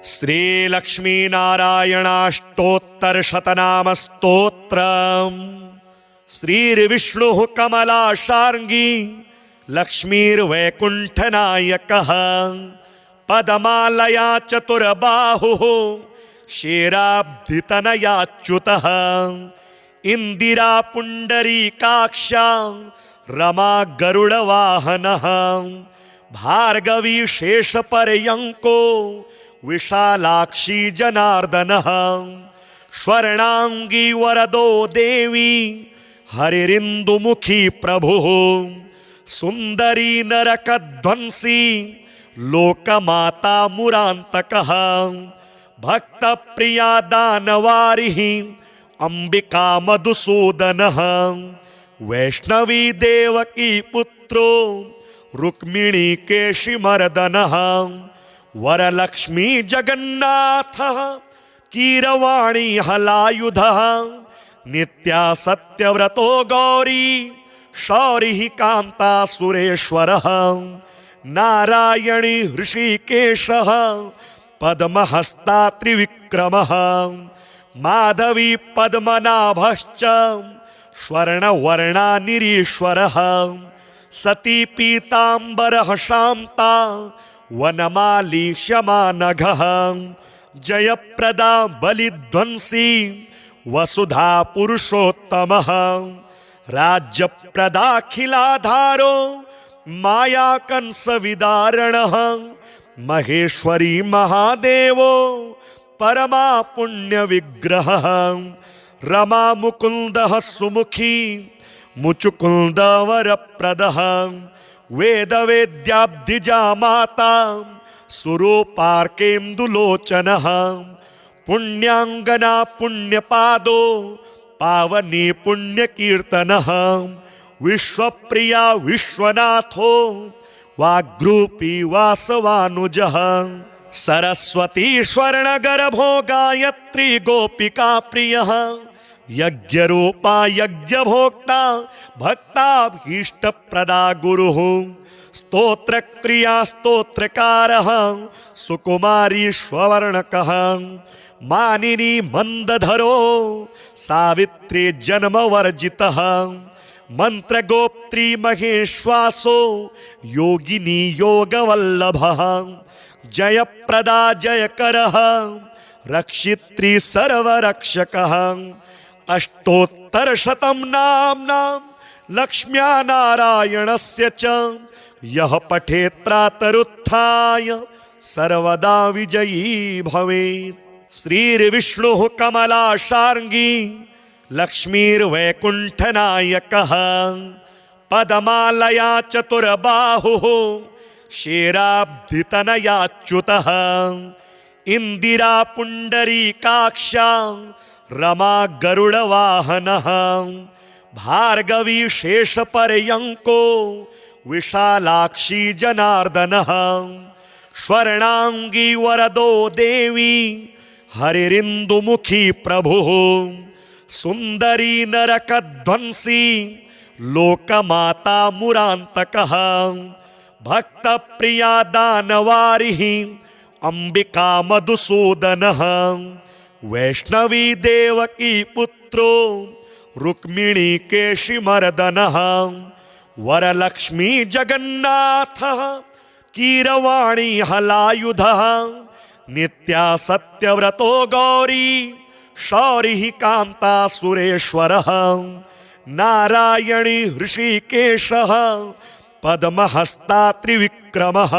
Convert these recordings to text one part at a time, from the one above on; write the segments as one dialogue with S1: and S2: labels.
S1: श्री लक्ष्मी नारायणाष्टोत्तर शतनाम स्तोत्रम्। श्रीर्विष्णुः कमलाशार्ङ्गी लक्ष्मीर्वैकुण्ठनायकः पदमालया चतुर्बाहुः शेराब्धितनयाच्युतः इंदिरा पुण्डरीकाक्षा रमा गरुडवाहनः भार्गवी शेषपर्यङ्को विशालाक्षी जनार्दनः स्वर्णांगी वरदो देवी हरिरिन्दुमुखी प्रभुः सुंदरी नरकध्वंसी लोकमाता मुरान्तकः भक्तप्रिया दानवारिः अंबिका मधुसूदनः वैष्णवी देवकी पुत्रो रुक्मिणी केशिमर्दनः वरलक्ष्मी जगन्नाथः कीरवाणी हलायुधः नित्या सत्यव्रतो गौरी शौरिः कान्ता सुरेश्वरः नारायणी हृषीकेशः पद्महस्ता त्रिविक्रमः माधवी पद्मनाभश्च स्वर्णवर्णा निरीश्वरः सती पीताम्बरः शान्ता वनमाली शमानघः जयप्रदा बलिध्वंसी वसुधा पुरुषोत्तमः राज्यप्रदाखिलाधारो माया कंस विदारणः महेश्वरी महादेवो परमा पुण्य विग्रहः रमा मुकुंदः सुमुखी मुचुकुंद वरप्रदः वेद वेद्याब्धिजा माता सुरूपार्केन्दुलोचनः पुण्याङ्गना पुण्यपादो पावनी पुण्यकीर्तनः विश्वप्रिया विश्वनाथो वाग्रूपी वासवानुजः सरस्वती स्वर्णगर्भो गायत्री गोपिका प्रियः यज्ञरूपा यज्ञभोक्ता भक्ताभीष्टप्रदा गुरुः स्तोत्रक्रिया स्तोत्रकारः सुकुमारी स्ववर्णकः मानिनी मंदधरो सावित्री जन्मवर्जितः मंत्रगोप्त्री महेश्वासो योगिनी योगवल्लभः जयप्रदा जयकरः रक्षित्री सर्वरक्षकः अष्टोत्तरशतं नाम्नां लक्ष्म्या नारायणस्य च यः पठेत् प्रातरुत्थाय सर्वदा विजयी भवेत्। श्रीर्विष्णुः कमलाशार्ङ्गी लक्ष्मीर्वैकुण्ठनायकः पदमालया चतुर्बाहुः शेराब्धितनयाच्युतः इंदिरा पुण्डरीकाक्षा रमा गरुडवाहनः भार्गवी शेषपर्यङ्को विशालाक्षी जनार्दनः स्वर्णांगी वरदो देवी हरिरिन्दुमुखी प्रभुः सुंदरी नरकध्वंसी लोकमाता मुरान्तकः भक्तप्रिया दानवारिः अंबिका मधुसूदनः वैष्णवी देवकी पुत्रो रुक्मिणी केशिमर्दनः वरलक्ष्मी जगन्नाथः कीरवाणी हलायुधः नित्या सत्यव्रतो गौरी शौरिः कान्ता सुरेश्वरः नारायणी हृषीकेशः पद्महस्ता त्रिविक्रमः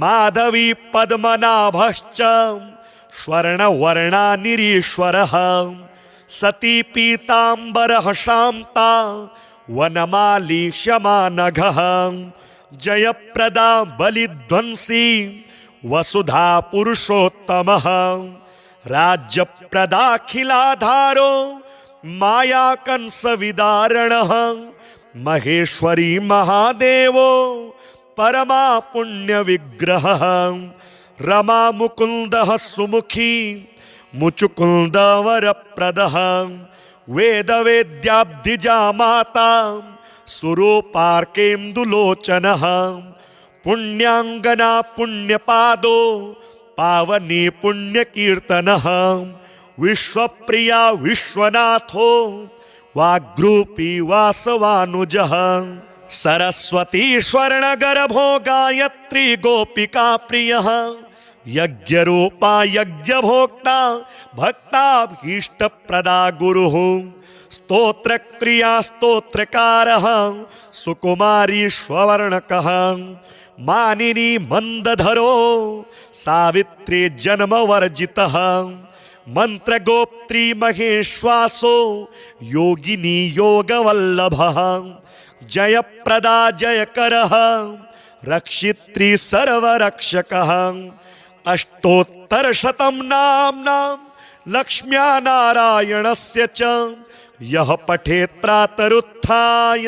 S1: माधवी पद्मनाभश्च स्वर्णवर्णा निरीश्वरः सती पीताम्बरः शान्ता वनमाली शमानघः जयप्रदा बलिध्वंसी वसुधा पुरुषोत्तमः राज्यप्रदाखिलाधारो माया कंस विदारणः महेश्वरी महादेवो परमा पुण्य विग्रहः रमा मुकुंदः सुमुखी मुचुकुंद वरप्रदः वेद वेद्याब्धिजा माता सुरूपार्केन्दुलोचनः पुण्याङ्गना पुण्यपादो पावनी पुण्यकीर्तनः विश्वप्रिया विश्वनाथो वाग्रूपी वासवानुजः सरस्वती स्वर्णगर्भो गायत्री गोपिका प्रियः यज्ञरूपा यज्ञभोक्ता भक्ताभीष्टप्रदा गुरुः स्तोत्रक्रिया स्तोत्रकारः सुकुमारी स्ववर्णकः मानिनी मंदधरो सावित्री जन्मवर्जितः मंत्रगोप्त्री महेश्वासो योगिनी योगवल्लभः जयप्रदा जयकरः रक्षित्री सर्वरक्षकः अष्टोत्तरशतं नाम्नां लक्ष्म्या नारायणस्य च यः पठेत् प्रातरुत्थाय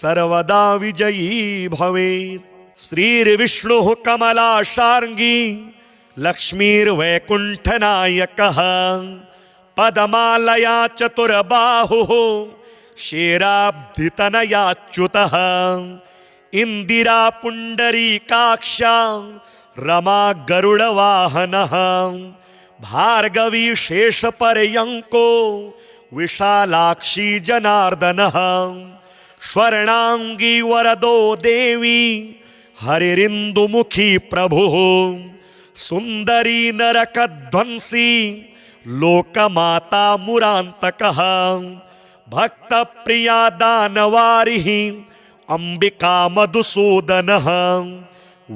S1: सर्वदा विजयी भवेत्। श्रीर्विष्णुः कमलाशार्ङ्गी लक्ष्मीर्वैकुण्ठनायकः पदमालया चतुर्बाहुः शेराब्धितनयाच्युतः इंदिरा पुण्डरीकाक्षा रमा गरुडवाहनः भार्गवी शेषपर्यङ्को विशालाक्षी जनार्दनः स्वर्णांगी वरदो देवी हरिरिन्दुमुखी प्रभुः सुंदरी नरकध्वंसी लोकमाता मुरान्तकः भक्तप्रिया दानवारिः अंबिका मधुसूदनः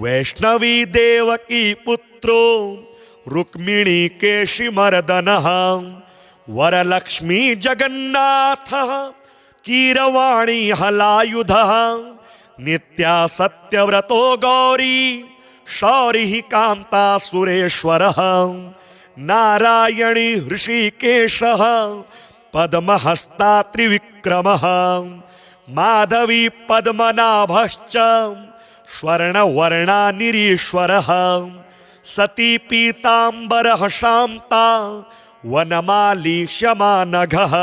S1: वैष्णवी देवकी पुत्रो रुक्मिणी केशिमर्दनः वरलक्ष्मी जगन्नाथः कीरवाणी हलायुधः नित्या सत्यव्रतो गौरी शौरिः कान्ता सुरेश्वरः नारायणी हृषिकेशः पद्महस्ता त्रिविक्रमः माधवी पद्मनाभश्च स्वर्णवर्णा निरीश्वरः सती पीताम्बरः शान्ता वनमाली क्षमानघः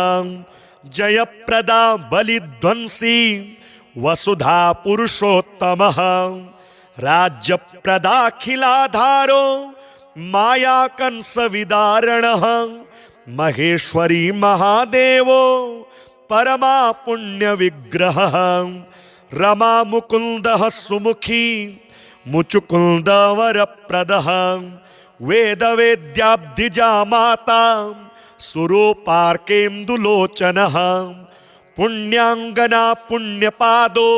S1: जयप्रदा बलिध्वंसी वसुधा पुरुषोत्तमः राज्यप्रदाखिलाधारो माया कंसविदारणः महेश्वरी महादेवो परमा पुण्य विग्रहः रमा मुकुंदः सुमुखी मुचुकुंद वरप्रदः वेद वेद्याब्धिजा माता सुरूपार्केन्दुलोचनः पुण्यांगना पुण्यपादो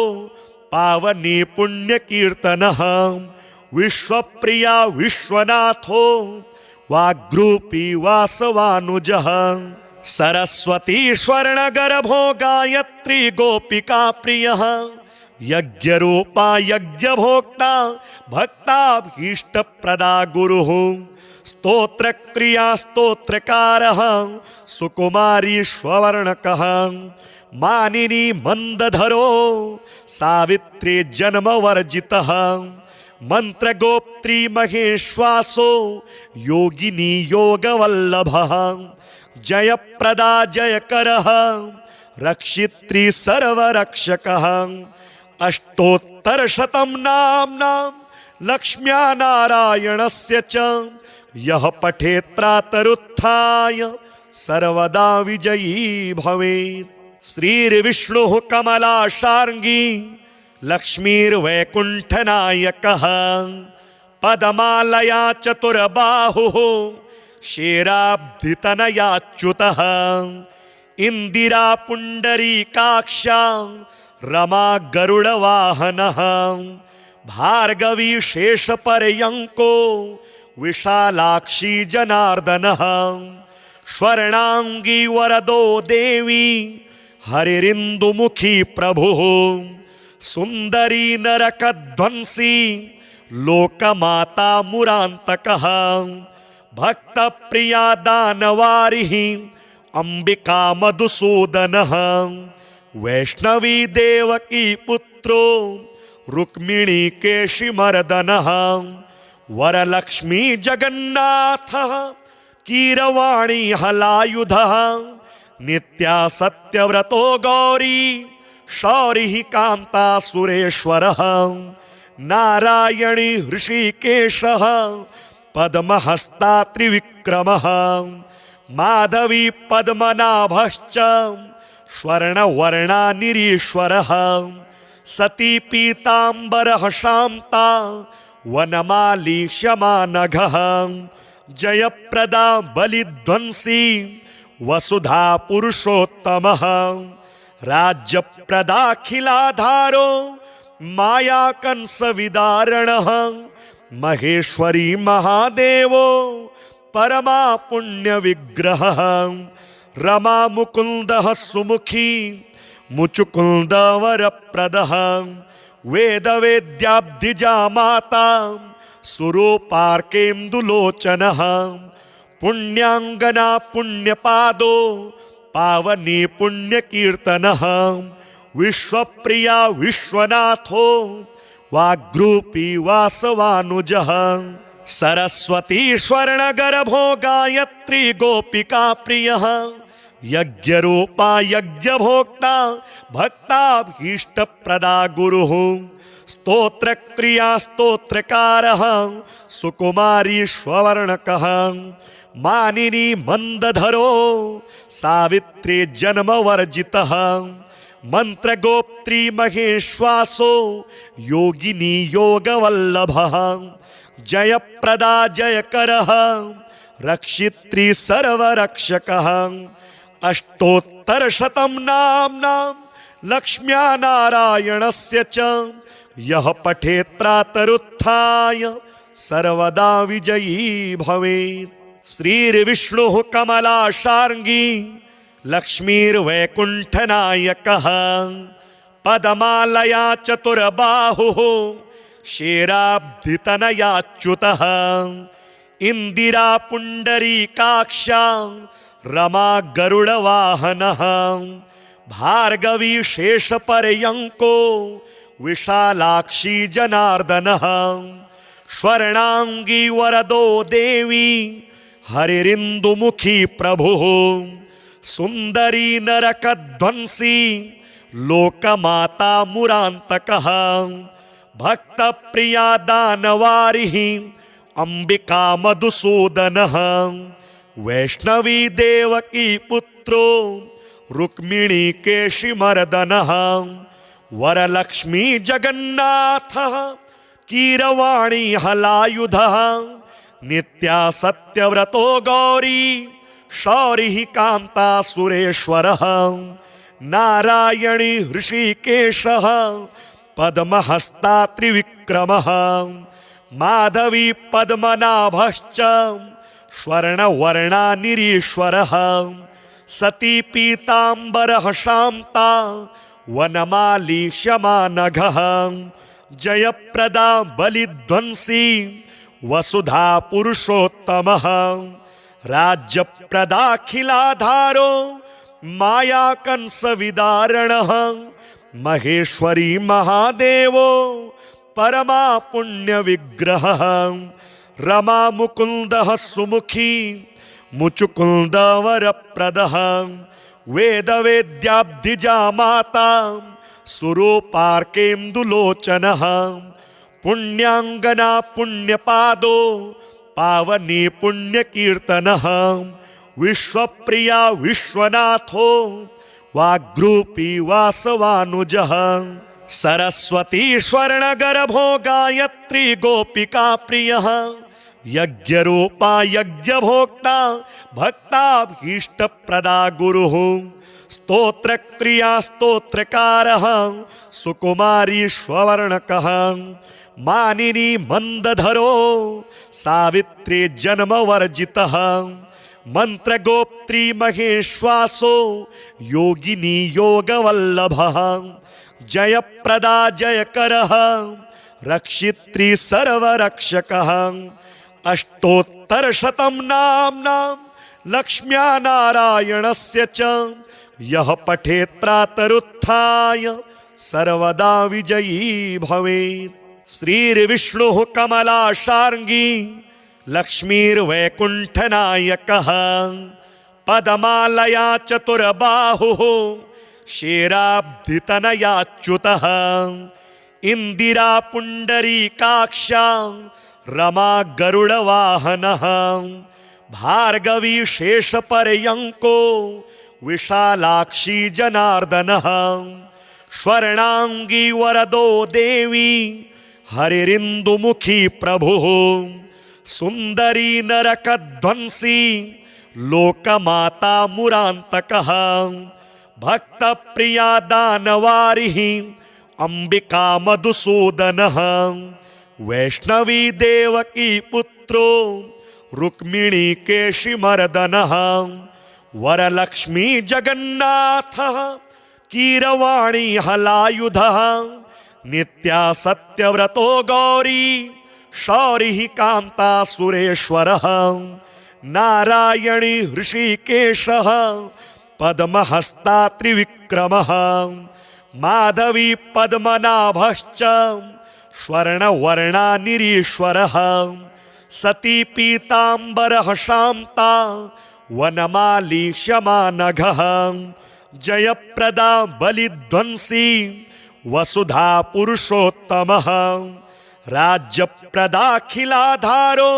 S1: पावनी पुण्यकीर्तनः विश्वप्रिया विश्वनाथो वाग्रूपी वासवानुजः सरस्वती स्वर्णगर्भो गायत्री गोपिका प्रियः यज्ञरूपा यज्ञभोक्ता भक्ताभीष्टप्रदा गुरुः स्तोत्रक्रिया स्तोत्रकारः सुकुमारी स्ववर्णकः मानिनी मंदधरो सावित्री जन्मवर्जितः मंत्रगोप्त्री महेश्वासो योगिनी योगवल्लभः जयप्रदा जयकरः रक्षित्री सर्वरक्षकः अष्टोत्तरशतं नाम्नां लक्ष्म्या नारायणस्य च यः पठेत् प्रातरुत्थाय सर्वदा विजयी भवेत्। श्रीर्विष्णुः कमलाशार्ङ्गी लक्ष्मीर्वैकुण्ठनायकः पदमालया चतुर्बाहुः शेराब्धितनयाच्युतः इंदिरा पुण्डरीकाक्षा रमा गरुडवाहनः भार्गवी शेषपर्यङ्को विशालाक्षी जनार्दनः स्वर्णांगी वरदो देवी हरिरिन्दुमुखी प्रभुः सुंदरी नरकध्वंसी लोकमाता मुरान्तकः भक्तप्रिया दानवारिः अंबिका मधुसूदनः वैष्णवी देवकी पुत्रो रुक्मिणी केशिमर्दनः वरलक्ष्मी जगन्नाथः कीरवाणी हलायुधः नित्या सत्यव्रतो गौरी शौरिः कान्ता सुरेश्वरः नारायणी हृषिकेशः पद्महस्ता त्रिविक्रमः माधवी पद्मनाभश्च स्वर्णवर्णानिरीश्वरः सती पीताम्बरः शान्ता वनमाली क्षमानघः जयप्रदा बलिध्वंसी वसुधा पुरुषोत्तमः राज्यप्रदाखिलाधारो मायाकंसविदारणः महेश्वरी महादेवो परमा पुण्यविग्रहः रमा मुकुन्दः सुमुखी मुचुकुन्दवरप्रदः वेदवेद्याब्धिजा माता सुरूपार्केन्दुलोचनः पुण्याङ्गना पुण्यपादो पावनी पुण्यकीर्तनः विश्वप्रिया विश्वनाथो वाग्रूपी वासवानुजः सरस्वती स्वर्णगर्भो गायत्री गोपिका प्रियः यज्ञरूपा यज्ञभोक्ता भक्ताभीष्टप्रदा गुरुः स्तोत्रक्रिया स्तोत्रकारः सुकुमारी स्ववर्णकः मानिनी मंदधरो सावित्री जन्मवर्जितः मंत्रगोप्त्री महेश्वासो योगिनी योगवल्लभः जयप्रदा जयकरः रक्षित्री सर्वरक्षकः अष्टोत्तरशतं नाम्नां लक्ष्म्या नारायणस्य च यः पठेत् प्रातरुत्थाय सर्वदा विजयी भवेत्। श्रीर्विष्णुः कमलाशार्ङ्गी लक्ष्मीर्वैकुण्ठनायकः पदमालया चतुर्बाहुः शेराब्धितनयाच्युतः इंदिरा पुण्डरीकाक्षा रमा गरुडवाहनः भार्गवी शेषपर्यङ्को विशालाक्षी जनार्दनः स्वर्णांगी वरदो देवी हरिरिन्दुमुखी प्रभुः सुंदरी नरकध्वंसी लोकमाता मुरान्तकः भक्तप्रिया दानवारिः अंबिका मधुसूदनः वैष्णवी देवकी पुत्रो रुक्मिणी केशिमर्दनः वरलक्ष्मी जगन्नाथः कीरवाणी हलायुधः नित्या सत्यव्रतो गौरी शौरिः कान्ता सुरेश्वरः नारायणी ऋषिकेशः पद्महस्ता त्रिविक्रमः माधवी पद्मनाभश्च स्वर्णवर्णानिरीश्वरः सती पीताम्बरः शान्ता वनमाली क्षमानघः जयप्रदा बलिध्वंसी वसुधा पुरुषोत्तमः राज्यप्रदाखिलाधारो मायाकंसविदारणः महेश्वरी महादेवो परमा पुण्यविग्रहः रमा मुकुन्दः सुमुखी मुचुकुन्दवरप्रदः वेदवेद्याब्धिजा माता सुरूपार्केन्दुलोचनः पुण्याङ्गना पुण्यपादो पावनी पुण्यकीर्तनः विश्वप्रिया विश्वनाथो वाग्रूपी वासवानुजः सरस्वती स्वर्णगर्भो गायत्री गोपिका प्रियः यज्ञरूपा यज्ञभोक्ता भक्ताभीष्टप्रदा गुरुः स्तोत्रक्रिया स्तोत्रकारः सुकुमारी स्ववर्णकः मानिनी मंदधरो सावित्री जन्मवर्जितः मंत्रगोप्त्री महेश्वासो योगिनी योगवल्लभः जयप्रदा जयकरः रक्षित्री सर्वरक्षकः अष्टोत्तरशतं नाम्नां लक्ष्म्या नारायणस्य च यः पठेत् प्रातरुत्थाय सर्वदा विजयी भवेत्। श्रीर्विष्णुः कमलाशार्ङ्गी लक्ष्मीर्वैकुण्ठनायकः पदमालया चतुर्बाहुः शेराब्धितनयाच्युतः इंदिरा पुण्डरीकाक्षा रमा गरुडवाहनः भार्गवी शेषपर्यङ्को विशालाक्षी जनार्दनः स्वर्णांगी वरदो देवी हरिरिन्दुमुखी प्रभुः सुंदरी नरकध्वंसी लोकमाता मुरान्तकः भक्तप्रिया दानवारिः अंबिका मधुसूदनः वैष्णवी देवकी पुत्रो रुक्मिणी केशिमर्दनः वरलक्ष्मी जगन्नाथः कीरवाणी हलायुधः नित्या सत्यव्रतो गौरी शौरिः कान्ता सुरेश्वरः नारायणी हृषीकेशः पद्महस्ता त्रिविक्रमः माधवी पद्मनाभश्च स्वर्णवर्णा निरीश्वरः सती पीताम्बरः शान्ता वनमाली शमानघः जयप्रदा बलिध्वंसी वसुधा पुरुषोत्तमः राज्यप्रदाखिलाधारो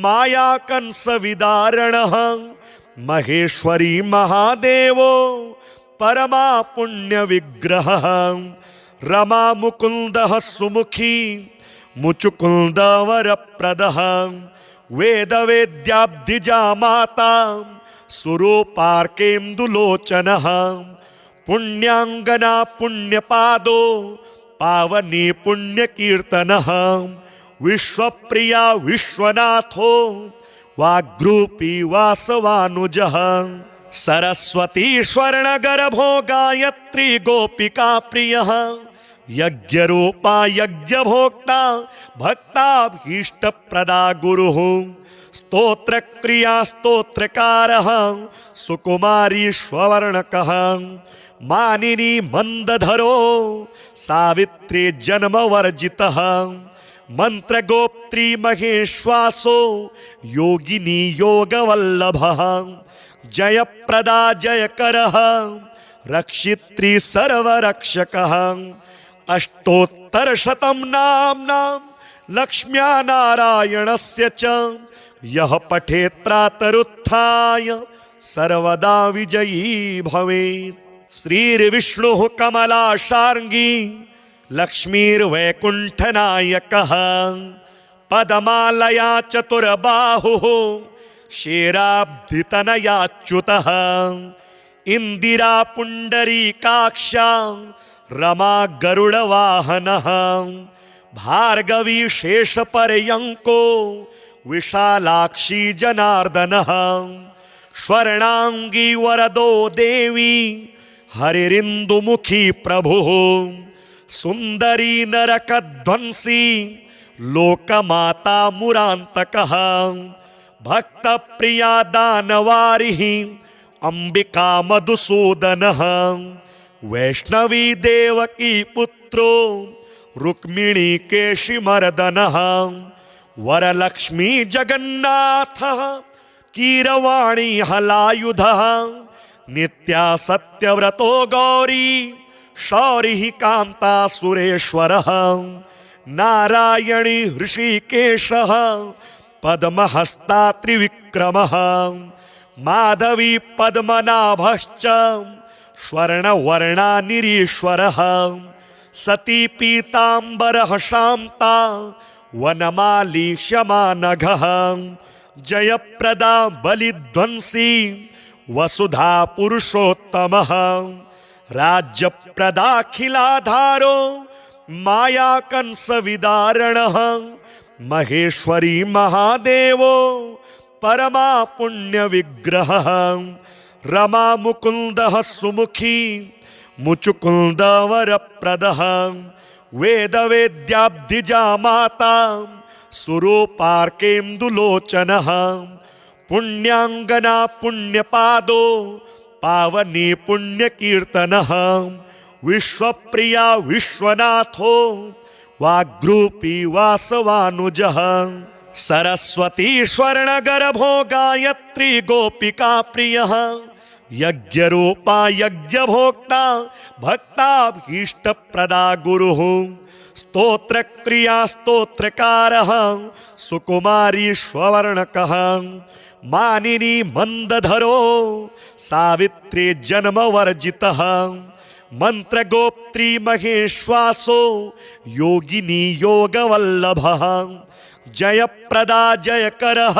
S1: माया कंस विदारणः महेश्वरी महादेवो परमा पुण्य विग्रहः रमा मुकुंदः सुमुखी मुचुकुंद वरप्रदः वेद वेद्याब्धिजा माता सुरूपार्केन्दुलोचनः पुण्याङ्गना पुण्यपादो पावनी पुण्यकीर्तनः विश्वप्रिया विश्वनाथो वाग्रूपी वासवानुजः सरस्वती स्वर्णगर्भो गायत्री गोपिका प्रियः यज्ञरूपा यज्ञभोक्ता भक्ताभीष्टप्रदा गुरुः स्तोत्रक्रिया स्तोत्रकारः सुकुमारीश्वर्णकः मानिनी मंदधरो सावित्री जन्मवर्जितः मंत्रगोप्त्री महेश्वासो योगिनी योगवल्लभः जयप्रदा जयकरः रक्षित्री सर्वरक्षकः अष्टोत्तरशतं नाम्नां लक्ष्म्या नारायणस्य च यः पठेत् प्रातरुत्थाय सर्वदा विजयी भवेत्। श्रीर्विष्णुः कमलाशार्ङ्गी लक्ष्मीर्वैकुण्ठनायकः पदमालया चतुर्बाहुः शेराब्धितनयाच्युतः इंदिरा पुण्डरीकाक्षा रमा गरुडवाहनः भार्गवी शेषपर्यङ्को विशालाक्षी जनार्दनः स्वर्णांगी वरदो देवी हरिरिन्दुमुखी प्रभुः सुंदरी नरकध्वंसी लोकमाता मुरान्तकः भक्तप्रिया दानवारिः अंबिका मधुसूदनः वैष्णवी देवकी पुत्रो रुक्मिणी केशिमर्दनः वरलक्ष्मी जगन्नाथः कीरवाणी हलायुधः नित्या सत्यव्रतो गौरी शौरिः कान्ता सुरेश्वरः नारायणी हृषीकेशः पद्महस्ता त्रिविक्रमः माधवी पद्मनाभश्च स्वर्णवर्णा निरीश्वरः सती पीताम्बरः शान्ता वनमाली शमानघः जयप्रदा बलिध्वंसी वसुधा पुरुषोत्तमः राज्यप्रदाखिलाधारो माया कंस विदारणः महेश्वरी महादेवो परमा पुण्य विग्रहः रमा मुकुंदः सुमुखी मुचुकुंद वरप्रदः वेद वेद्याब्धिजा माता सुरूपार्केन्दुलोचनः पुण्याङ्गना पुण्यपादो पावनी पुण्यकीर्तनः विश्वप्रिया विश्वनाथो वाग्रूपी वासवानुजः सरस्वती स्वर्णगर्भो गायत्री गोपिका प्रियः यज्ञरूपा यज्ञभोक्ता भक्ताभीष्टप्रदा गुरुः स्तोत्रक्रिया स्तोत्रकारः सुकुमारी स्ववर्णकः मानिनी मंदधरो सावित्री जन्मवर्जितः मंत्रगोप्त्री महेश्वासो योगिनी योगवल्लभः जयप्रदा जयकरः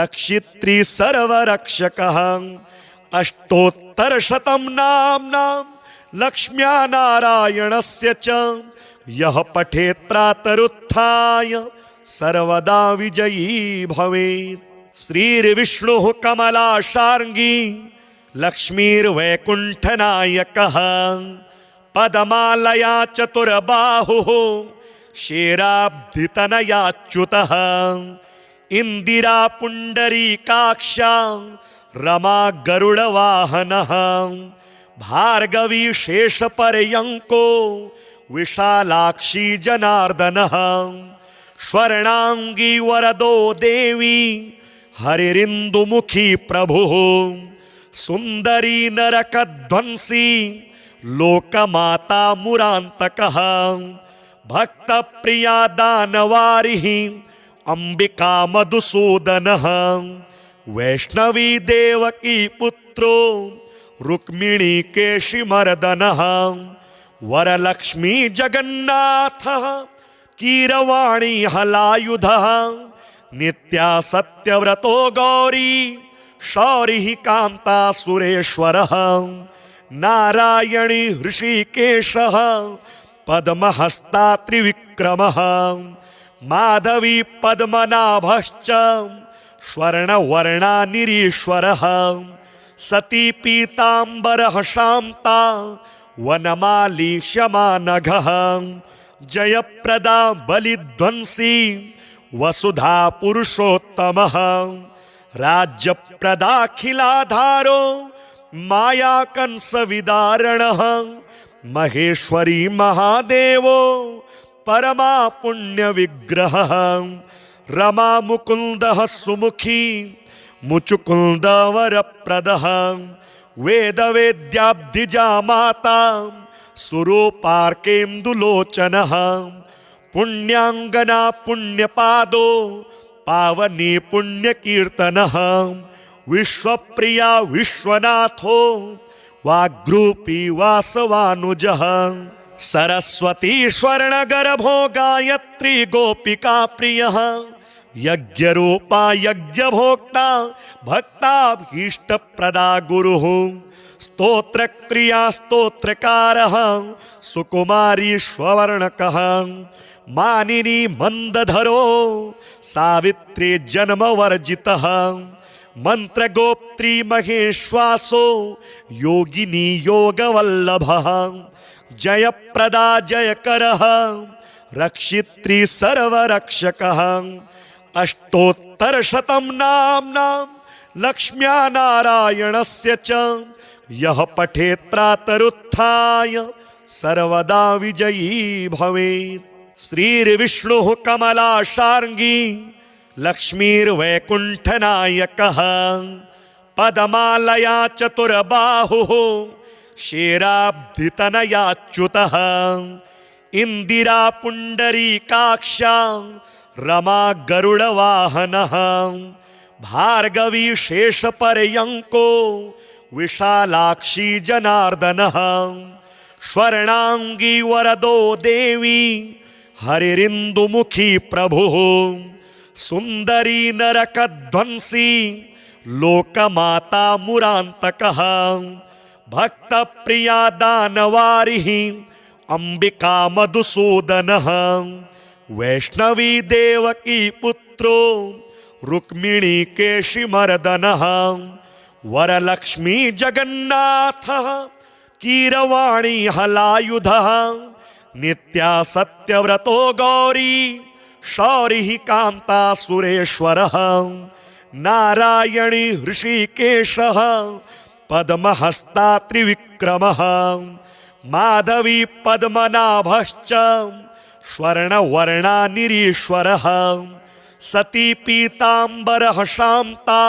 S1: रक्षित्री सर्वरक्षकः अष्टोत्तरशतं नाम्नां लक्ष्म्या नारायणस्य च यः पठेत् प्रातरुत्थाय सर्वदा विजयी भवेत्। श्रीर्विष्णुः कमलाशार्ङ्गी लक्ष्मीर्वैकुण्ठनायकः पदमालया चतुर्बाहुः शेराब्धितनयाच्युतः इंदिरा पुण्डरीकाक्षा रमा गरुडवाहनः भार्गवी शेषपर्यङ्को विशालाक्षी जनार्दनः स्वर्णांगी वरदो देवी हरिरिन्दुमुखी प्रभुः सुंदरी नरकध्वंसी लोकमाता मुरान्तकः भक्तप्रिया दानवारिः अंबिका मधुसूदनः वैष्णवी देवकी पुत्रो रुक्मिणी केशिमर्दनः वरलक्ष्मी जगन्नाथः कीरवाणी हलायुधः नित्या सत्यव्रतो गौरी शौरिः कान्ता सुरेश्वरः नारायणी हृषिकेशः पद्महस्ता त्रिविक्रमः माधवी पद्मनाभश्च स्वर्णवर्णा निरीश्वरः सती पीताम्बरः शान्ता वनमाली क्षमानघः जयप्रदा बलिध्वंसी वसुधा पुरुषोत्तमः राज्यप्रदाखिलाधारो माया कंसविदारणः महेश्वरी महादेवो परमा पुण्य विग्रहः रमा मुकुंदः सुमुखी मुचुकुंद वरप्रदः वेद वेद्याब्धिजा माता सुरूपार्केन्दुलोचनः पुण्याङ्गना पुण्यपादो पावनी पुण्यकीर्तनः विश्वप्रिया विश्वनाथो वाग्रूपी वासवानुजः सरस्वती स्वर्णगर्भो गायत्री गोपिका प्रियः यज्ञरूपा यज्ञभोक्ता भक्ताभीष्टप्रदा गुरुः स्तोत्रक्रिया स्तोत्रकारः सुकुमारी स्ववर्णकः मानिनी मंदधरो सावित्री जन्मवर्जितः मंत्रगोप्त्री महेश्वासो योगिनी योगवल्लभः जयप्रदा जयकरः रक्षित्री सर्वरक्षकः अष्टोत्तरशतं नाम्नां लक्ष्म्या नारायणस्य च यः पठेत् प्रातरुत्थाय सर्वदा विजयी भवेत्। श्रीर्विष्णुः कमलाशार्ङ्गी लक्ष्मीर्वैकुण्ठनायकः पदमालया चतुर्बाहुः शेराब्धितनयाच्युतः इंदिरा पुण्डरीकाक्षा रमा गरुडवाहनः भार्गवी शेषपर्यङ्को विशालाक्षी जनार्दनः स्वर्णांगी वरदो देवी हरिरिन्दुमुखी प्रभुः सुंदरी नरकध्वंसी लोकमाता मुरान्तकः भक्तप्रिया दानवारिः अंबिका मधुसूदनः वैष्णवी देवकी पुत्रो रुक्मिणी केशिमर्दनः वरलक्ष्मी जगन्नाथः कीरवाणी हलायुधः नित्या सत्यव्रतो गौरी शौरिः कान्ता सुरेश्वरः नारायणी हृषिकेशः पद्महस्ता त्रिविक्रमः माधवी पद्मनाभश्च स्वर्णवर्णा निरीश्वरः सती पीताम्बरः शान्ता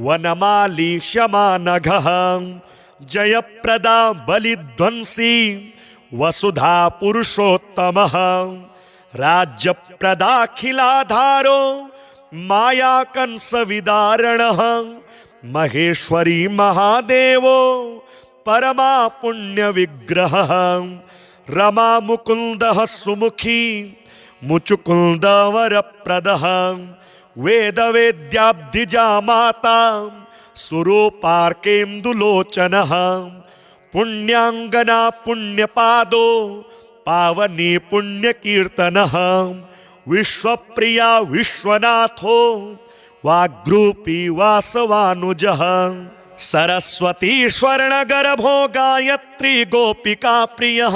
S1: वनमाली क्षमानघः जयप्रदा बलिध्वंसी वसुधा पुरुषोत्तमः राज्यप्रदाखिलाधारो माया कंस विदारणः महेश्वरी महादेवो परमा पुण्य विग्रहः रमा मुकुंदः सुमुखी मुचुकुंद वरप्रदः वेद वेद्याब्धिजा माता सुरूपार्केन्दुलोचनः पुण्याङ्गना पुण्यपादो पावनी पुण्यकीर्तनः विश्वप्रिया विश्वनाथो वाग्रूपी वासवानुजः सरस्वती स्वर्णगर्भो गायत्री गोपिका प्रियः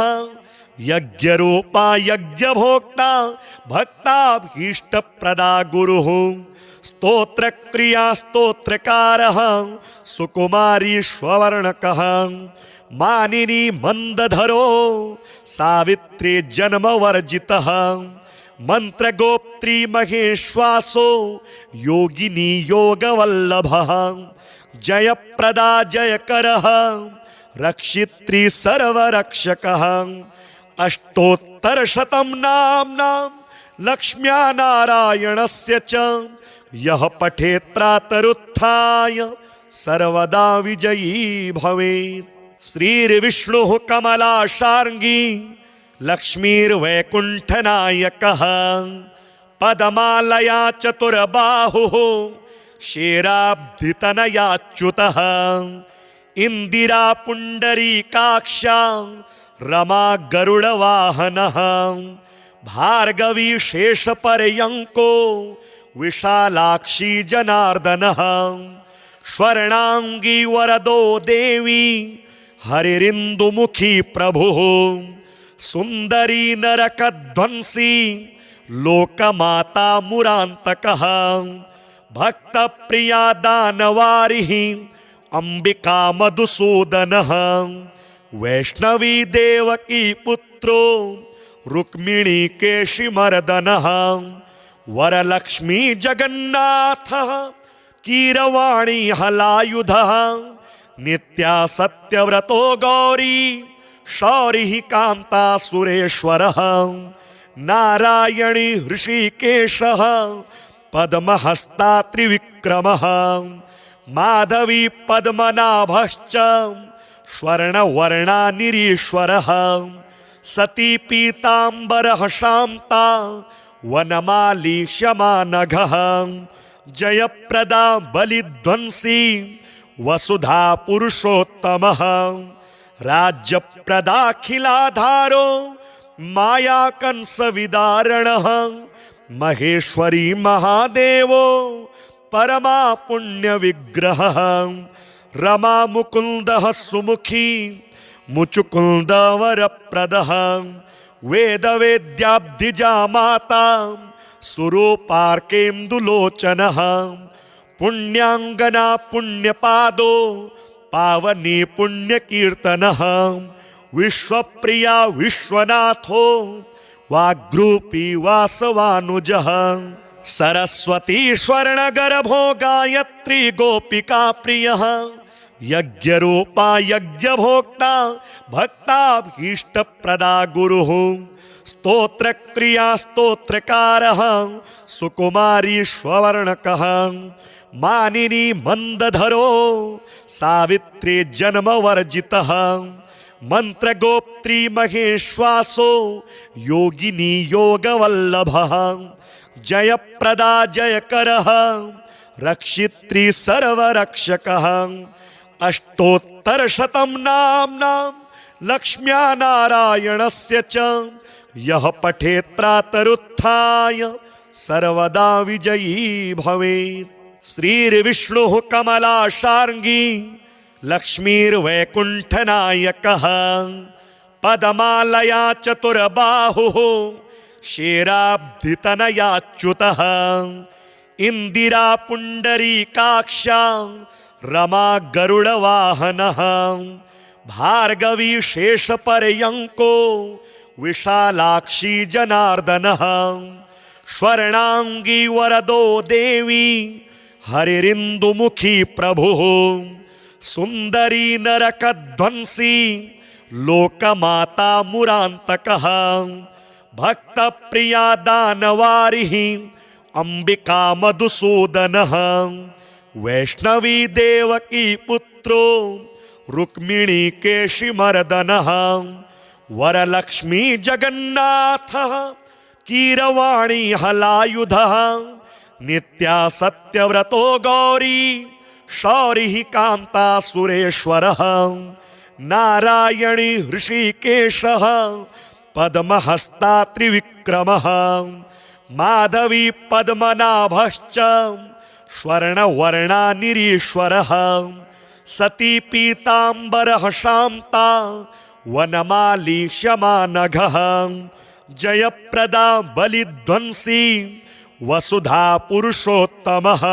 S1: यज्ञरूपा यज्ञभोक्ता भक्ताभीष्टप्रदा गुरुः स्तोत्रक्रिया स्तोत्रकारः सुकुमारी स्ववर्णकः मानिनी मंदधरो सावित्री जन्मवर्जितः मंत्रगोप्त्री महेश्वासो योगिनी योगवल्लभः जयप्रदा जयकरः रक्षित्री सर्वरक्षकः अष्टोत्तरशतं नाम्नां लक्ष्म्या नारायणस्य च यः पठेत् प्रातरुत्थाय सर्वदा विजयी भवेत्। श्रीर्विष्णुः कमलाशार्ङ्गी लक्ष्मीर्वैकुण्ठनायकः पदमालया चतुर्बाहुः शेराब्धितनयाच्युतः इंदिरा पुण्डरीकाक्षा रमा गरुडवाहनः भार्गवी शेषपर्यङ्को विशालाक्षी जनार्दनः स्वर्णांगी वरदो देवी हरिरिन्दुमुखी प्रभुः सुंदरी नरकध्वंसी लोकमाता मुरान्तकः भक्तप्रिया दानवारिः अंबिका मधुसूदनः वैष्णवी देवकी पुत्रो रुक्मिणी केशिमर्दनः वरलक्ष्मी जगन्नाथः कीरवाणी हलायुधः नित्या सत्यव्रतो गौरी शौरिः कान्ता सुरेश्वरः नारायणी हृषीकेशः पद्महस्ता त्रिविक्रमः माधवी पद्मनाभश्च स्वर्णवर्णा निरीश्वरः सती पीताम्बरः शान्ता वनमाली क्षमानघः जयप्रदा बलिध्वंसी वसुधा पुरुषोत्तमः राज्यप्रदाखिलाधारो माया कंस विदारणः महेश्वरी महादेवो परमा पुण्य विग्रहः रमा मुकुंदः सुमुखी मुचुकुंद वरप्रदः वेद वेद्याब्धिजा माता सुरूपार्केन्दुलोचनः पुण्याङ्गना पुण्यपादो पावनी पुण्यकीर्तनः विश्वप्रिया विश्वनाथो वाग्रूपी वासवानुजः सरस्वती स्वर्णगर्भो गायत्री गोपिका प्रियः यज्ञरूपा यज्ञभोक्ता भक्ताभीष्टप्रदा गुरुः स्तोत्रक्रिया स्तोत्रकारः सुकुमारी स्ववर्णकः मानिनी मंदधरो सावित्री जन्मवर्जितः मंत्रगोप्त्री महेश्वासो योगिनी योगवल्लभः जयप्रदा जयकरः रक्षित्री सर्वरक्षकः अष्टोत्तरशतं नाम्नां लक्ष्म्या नारायणस्य च यः पठेत् प्रातरुत्थाय सर्वदा विजयी भवेत्। श्रीर्विष्णुः कमलाशार्ङ्गी लक्ष्मीर्वैकुण्ठनायकः पदमालया चतुर्बाहुः शेराब्धितनयाच्युतः इंदिरा पुण्डरीकाक्षा रमा गरुडवाहनः भार्गवी शेषपर्यङ्को विशालाक्षी जनार्दनः स्वर्णांगी वरदो देवी हरिरिन्दुमुखी प्रभुः सुंदरी नरकध्वंसी लोकमाता मुरान्तकः भक्तप्रिया दानवारिः अंबिका मधुसूदनः वैष्णवी देवकी पुत्रो रुक्मिणी केशिमर्दनः वरलक्ष्मी जगन्नाथः कीरवाणी हलायुधः नित्या सत्यव्रतो गौरी शौरिः कान्ता सुरेश्वरः नारायणी ऋषिकेशः पद्महस्ता त्रिविक्रमः माधवी पद्मनाभश्च स्वर्णवर्णा निरीश्वरः सती पीताम्बरः शान्ता वनमाली शमानघः जयप्रदा बलिध्वंसी वसुधा पुरुषोत्तमः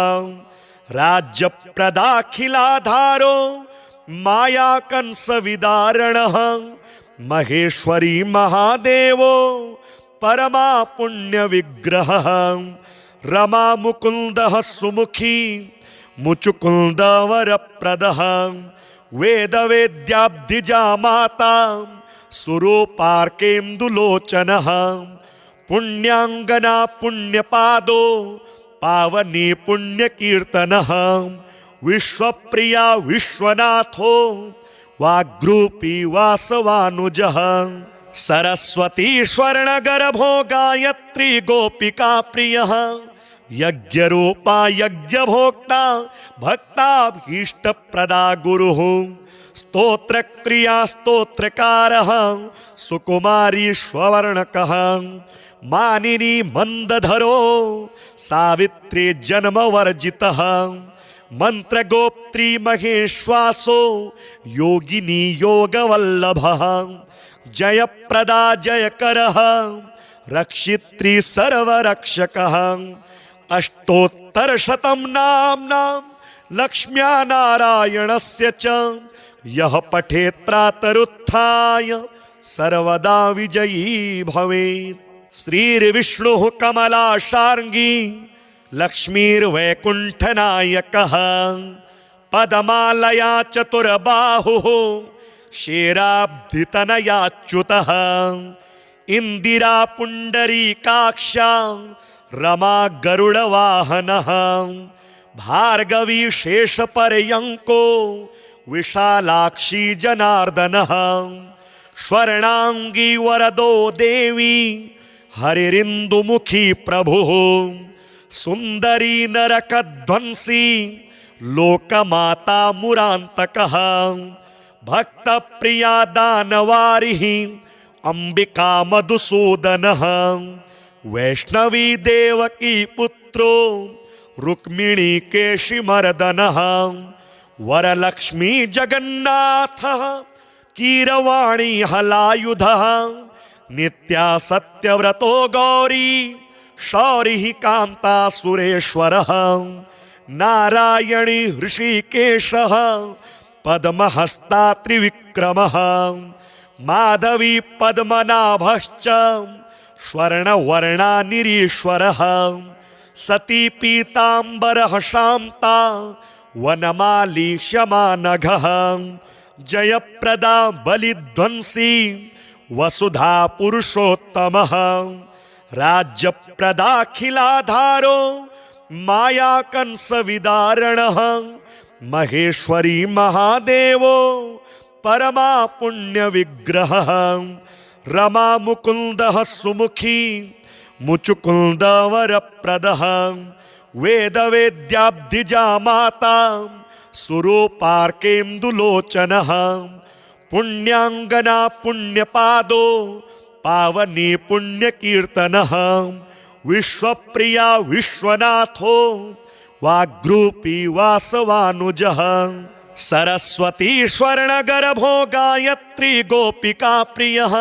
S1: राज्यप्रदाखिलाधारो माया कंसविदारणः महेश्वरी महादेवो परमा पुण्यविग्रहः रमा मुकुन्दः सुमुखी मुचुकुन्दवरप्रदः वेदवेद्याब्धिजा माता सुरूपार्केन्दुलोचनः पुण्याङ्गना पुण्यपादो पावनी पुण्यकीर्तनः विश्वप्रिया विश्वनाथो वाग्रूपी वासवानुजः सरस्वती स्वर्णगर्भो गायत्री गोपिका प्रियः यज्ञरूपा यज्ञभोक्ता भक्ताभीष्टप्रदा गुरुः स्तोत्रक्रिया स्तोत्रकारः सुकुमारी स्ववर्णकः मानिनी मंदधरो सावित्री जन्मवर्जितः मंत्रगोप्त्री महेश्वासो योगिनी योगवल्लभः जयप्रदा जयकरः रक्षित्री सर्वरक्षकः अष्टोत्तरशतं नाम्नां लक्ष्म्या नारायणस्य च यः पठेत् प्रातरुत्थाय सर्वदा विजयी भवेत्। श्रीर्विष्णुः कमलाशार्ङ्गी लक्ष्मीर्वैकुण्ठनायकः पदमालया चतुर्बाहुः शेराब्धितनयाच्युतः इंदिरा पुण्डरीकाक्षा रमा गरुडवाहनः भार्गवी शेषपर्यङ्को विशालाक्षी जनार्दनः स्वर्णांगी वरदो देवी हरिरिन्दुमुखी प्रभुः सुंदरी नरकध्वंसी लोकमाता मुरान्तकः भक्तप्रिया दानवारिः अंबिका मधुसूदनः वैष्णवी देवकी पुत्रो रुक्मिणी केशिमर्दनः वरलक्ष्मी जगन्नाथः कीरवाणी हलायुधः नित्या सत्यव्रतो गौरी शौरिः कान्ता सुरेश्वरः नारायणी ऋषिकेशः पद्महस्ता त्रिविक्रमः माधवी पद्मनाभश्च स्वर्णवर्णा निरीश्वरः सती पीताम्बरः शान्ता वनमाली शमानघः जयप्रदा बलिध्वंसी वसुधा पुरुषोत्तमः राज्यप्रदाखिलाधारो माया कंसविदारणः महेश्वरी महादेवो परमा पुण्यविग्रहः रमा मुकुन्दः सुमुखी मुचुकुन्दवरप्रदः वेदवेद्याब्धिजा माता सुरूपार्केन्दुलोचनः पुण्याङ्गना पुण्यपादो पावनी पुण्यकीर्तनः विश्वप्रिया विश्वनाथो वाग्रूपी वासवानुजः सरस्वती स्वर्णगर्भो गायत्री गोपिका प्रियः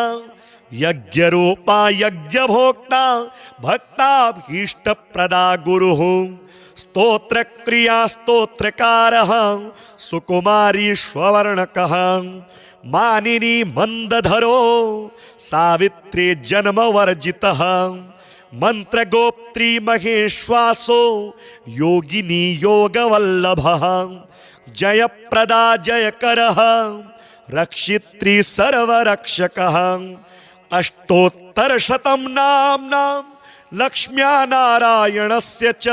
S1: यज्ञरूपा यज्ञभोक्ता भक्ताभीष्टप्रदा गुरुः स्तोत्रक्रिया स्तोत्रकारः सुकुमारी स्ववर्णकः मानिनी मंदधरो सावित्री जन्मवर्जितः मंत्रगोप्त्री महेश्वासो योगिनी योगवल्लभः जयप्रदा जयकरः रक्षित्री सर्वरक्षकः अष्टोत्तरशतं नाम्नां लक्ष्म्या नारायणस्य च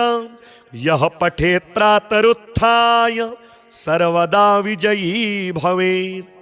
S1: यः पठेत् प्रातरुत्थाय सर्वदा विजयी भवेत्।